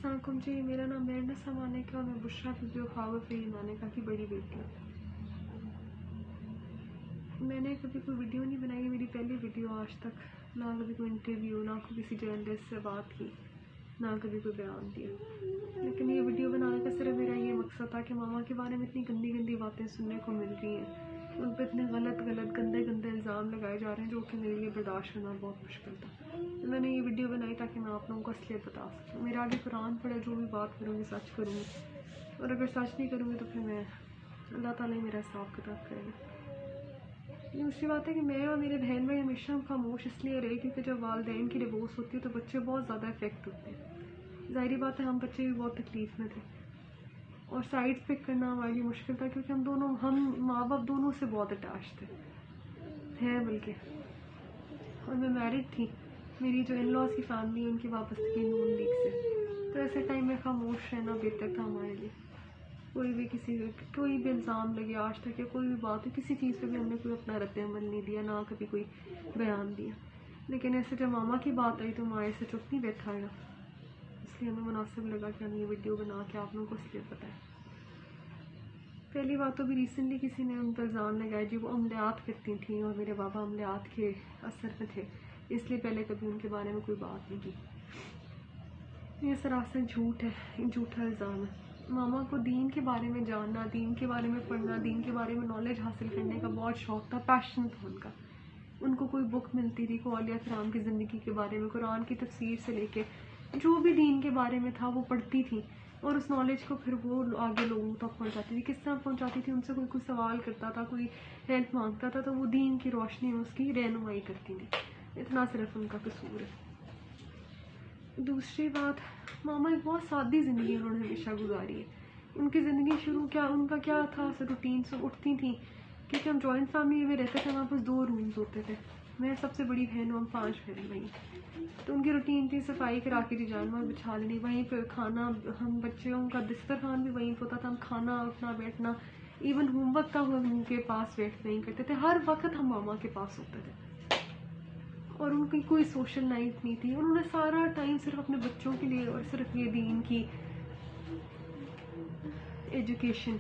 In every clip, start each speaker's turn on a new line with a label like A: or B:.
A: अस्सलाम वालेकुम जी, मेरा नाम मेरना समाने का और मैं बुशरा बीबी ख्वाब फरीद माने का की बड़ी बेटी हूँ। मैंने कभी कोई वीडियो नहीं बनाई, मेरी पहली वीडियो आज तक। ना कभी कोई इंटरव्यू, ना कोई किसी जर्नलिस्ट से बात की, ना कभी कोई बयान दिया। लेकिन ये वीडियो बनाने का सिर्फ मेरा ये मकसद था कि मामा के बारे में इतनी गंदी गंदी बातें सुनने को मिल रही हैं, उन पर इतने गलत गंदे इल्ज़ाम लगाए जा रहे हैं जो कि मेरे लिए बर्दाश्त करना बहुत मुश्किल था। तो मैंने ये वीडियो बनाई ताकि मैं आप लोगों को असलियत बता सकूँ। मेरा आगे कुरान पढ़े, जो भी बात करूँगी सच करूँगी, और अगर सच नहीं करूँगी तो फिर मैं अल्लाह ताला ही मेरा हिसाब किताब करेगा। दूसरी बात है कि मैं और मेरे बहन भाई हमेशा खामोश इसलिए रहे क्योंकि जब वालिदैन की डिवोर्स होती है तो बच्चे बहुत ज़्यादा इफेक्ट होते हैं। ज़ाहिरी बात है, हम बच्चे भी बहुत तकलीफ़ में थे और साइड पिक करना हमारे लिए मुश्किल था क्योंकि हम माँ बाप दोनों से बहुत अटैच थे हैं बल्कि। और मैं मैरिड थी, मेरी जो इन लॉज की फैमिली उनकी वापसी नून लीग से, तो ऐसे टाइम में खामोश रहना बेहतर था हमारे लिए। कोई भी इल्ज़ाम लगे आज तक या कोई भी बात हो, किसी चीज़ पे भी हमने कोई अपना रद्द-ए-अमल नहीं दिया, ना कभी कोई बयान दिया। लेकिन ऐसे जब मामा की बात आई तो माँ ऐसे चुप नहीं बैठा गया, इसलिए हमें मुनासिब लगा कि हम ये वीडियो बना के आप लोगों को इसलिए बताएं। पहली बात तो भी रिसेंटली किसी ने उन पर इल्ज़ाम लगाया जी वो अमलियात करती थी और मेरे बाबा अमलियात के असर में थे, इसलिए पहले कभी उनके बारे में कोई बात नहीं की। ये सरासर झूठ है, झूठा इल्ज़ाम है। मामा को दीन के बारे में जानना, दीन के बारे में पढ़ना, दीन के बारे में नॉलेज हासिल करने का बहुत शौक़ था, पैशन था उनका। उनको कोई बुक मिलती थी को औलिया किराम की ज़िंदगी के बारे में, कुरान की तफसीर से लेके जो भी दीन के बारे में था वो पढ़ती थी और उस नॉलेज को फिर वो आगे लोगों तक पहुंचाती थी। किस तरह पहुंचाती थी? उनसे कोई सवाल करता था, कोई हेल्प मांगता था तो वो दीन की रोशनी में उसकी रहनुमाई करती थी। इतना सिर्फ उनका कसूर है। दूसरी बात, मामा एक बहुत सादी ज़िंदगी उन्होंने हमेशा गुजारी है। उनकी ज़िंदगी उनका क्या था, रूटीन से उठती थी क्योंकि हम जॉइंट फैमिली में रहते थे, हमारे पास 2 रूम्स होते थे। मैं सबसे बड़ी बहन हूँ, हम 5 बहन भाई। तो उनकी रूटीन थी सफाई करा के डिजाइनर बिछा लेनी, वहीं पर खाना, हम बच्चों का दस्तरखान भी वहीं पर होता था, हम खाना उठना बैठना, इवन होमवर्क का हम उनके पास वेट नहीं करते थे, हर वक्त हम मामा के पास होते थे। और उनकी कोई सोशल लाइफ नहीं थी, उन्होंने सारा टाइम सिर्फ अपने बच्चों के लिए और सिर्फ ये दीन की एजुकेशन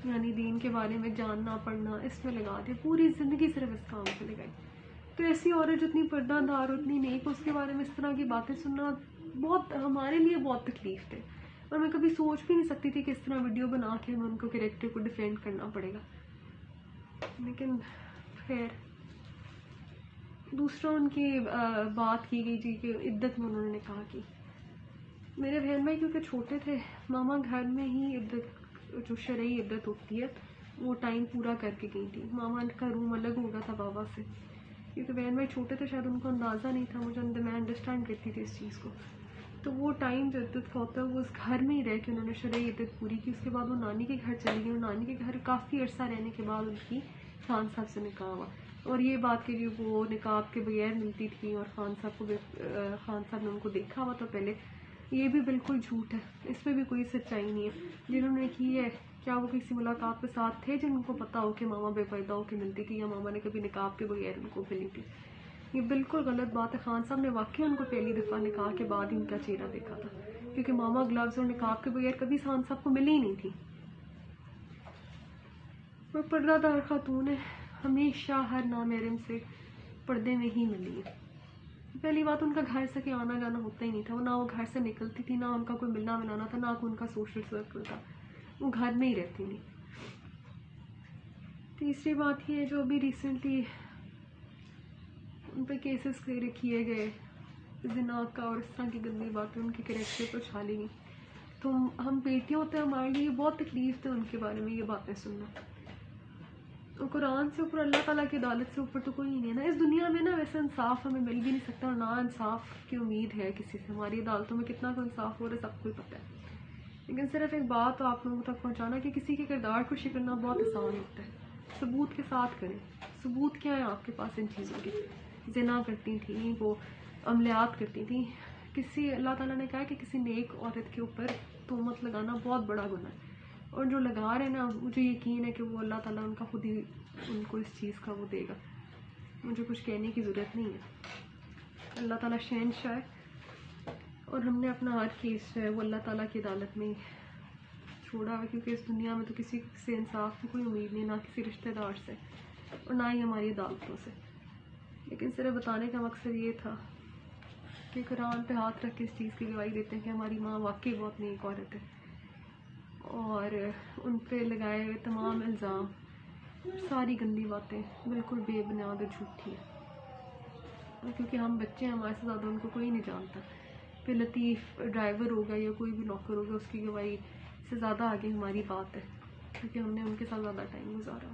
A: यानी दीन के बारे में जानना पढ़ना इसमें लगा दिया, पूरी ज़िंदगी सिर्फ इस काम पे लगाई। तो ऐसी औरत जितनी पर्दादार और इतनी नेक, उसके बारे में इस तरह की बातें सुनना बहुत हमारे लिए बहुत तकलीफ थे और मैं कभी सोच भी नहीं सकती थी कि इस तरह वीडियो बना के हमें उनको कैरेक्टर को डिफेंड करना पड़ेगा। लेकिन खैर, दूसरा उनकी बात की गई जी कि इद्दत में उन्होंने कहा कि मेरे बहन भाई क्योंकि छोटे थे, मामा घर में ही इद्दत, जो शरई इद्दत होती है वो टाइम पूरा करके गई थी। मामा का रूम अलग हो गया था बाबा से क्योंकि बहन भाई छोटे थे, शायद उनको अंदाज़ा नहीं था, मैं अंडरस्टैंड करती थी इस चीज़ को। तो वो टाइम जो इद्दत का होता है वो उस घर में ही रह के उन्होंने शरई इद्दत पूरी की। उसके बाद वो नानी के घर चली गई और नानी के घर काफ़ी अर्सा रहने के बाद उनकी खान साहब से निकाह हुआ। और ये बात कि वो निकाब के बगैर मिलती थी और खान साहब ने उनको देखा हुआ था पहले, ये भी बिल्कुल झूठ है, इसमें भी कोई सच्चाई नहीं है। जिन्होंने की है, क्या वो किसी मुलाकात के साथ थे जिनको पता हो कि मामा बेपर्दा होकर मिलती थी या मामा ने कभी निकाब के बगैर उनको मिली थी? ये बिल्कुल गलत बात है। खान साहब ने वाकई उनको पहली दफ़ा निकाह के बाद ही उनका चेहरा देखा था क्योंकि मामा ग्लव्स और निकाब के बगैर कभी खान साहब को मिली ही नहीं थी। वो पर्दादार खातून है, हमेशा हर नामहरम से पर्दे में ही मिली है। पहली बात, उनका घर से कहीं आना जाना होता ही नहीं था, ना वो घर से निकलती थी, ना उनका कोई मिलना मिलाना था, ना कोई उनका सोशल सर्कल था, वो घर में ही रहती थी। तीसरी बात ये, जो अभी रिसेंटली उन पर केसेस किए गए ज़िना का और इस तरह की गंदी बातें उनके कैरेक्टर पर छाली गई, तो हम बेटियाँ होते हैं, हमारे लिए बहुत तकलीफ थे उनके बारे में ये बातें सुनना। तो कुरान से ऊपर, अल्लाह ताला की अदालत से ऊपर तो कोई नहीं है ना इस दुनिया में ना। वैसे इंसाफ हमें मिल भी नहीं सकता और ना इंसाफ की उम्मीद है किसी से। हमारी अदालतों में कितना कोई इंसाफ हो रहा है सबको ही पता है। लेकिन सिर्फ एक बात तो आप लोगों तक पहुंचाना कि किसी के किरदार को शिकना बहुत आसान होता है, सबूत के साथ करें। सबूत क्या है आपके पास इन चीज़ों के? ज़िना करती थी, वो अमलियात करती थी, किसी, अल्लाह ताला ने कहा कि किसी नेक औरत के ऊपर तोहमत लगाना बहुत बड़ा गुनाह है, और जो लगा रहे ना, मुझे यकीन है कि वो अल्लाह ताला उनका खुद ही उनको इस चीज़ का वो देगा। मुझे कुछ कहने की ज़रूरत नहीं है। अल्लाह ताला शहंशाह है اور ہم نے اپنا ہر کیس جو ہے وہ اللہ تعالیٰ کی عدالت میں چھوڑا ہے، کیونکہ اس دنیا میں تو کسی سے انصاف کی کوئی امید نہیں، نہ کسی رشتہ دار سے اور نہ ہی ہماری عدالتوں سے. لیکن صرف بتانے کا مقصد یہ تھا کہ قرآن پہ ہاتھ رکھ کے اس چیز کی گواہی دیتے ہیں کہ ہماری ماں واقعی بہت نیک عورت ہے، اور ان پہ لگائے ہوئے تمام الزام، ساری گندی باتیں بالکل بے بنیاد اور جھوٹی ہیں، کیونکہ ہم بچے ہیں، ہمارے سے زیادہ ان کو کوئی نہیں جانتا. پھر لطیف ڈرائیور ہوگا یا کوئی بھی نوکر ہوگا، اس کی گواہی سے زیادہ آگے ہماری بات ہے، کیونکہ ہم نے ان کے ساتھ زیادہ ٹائم گزارا.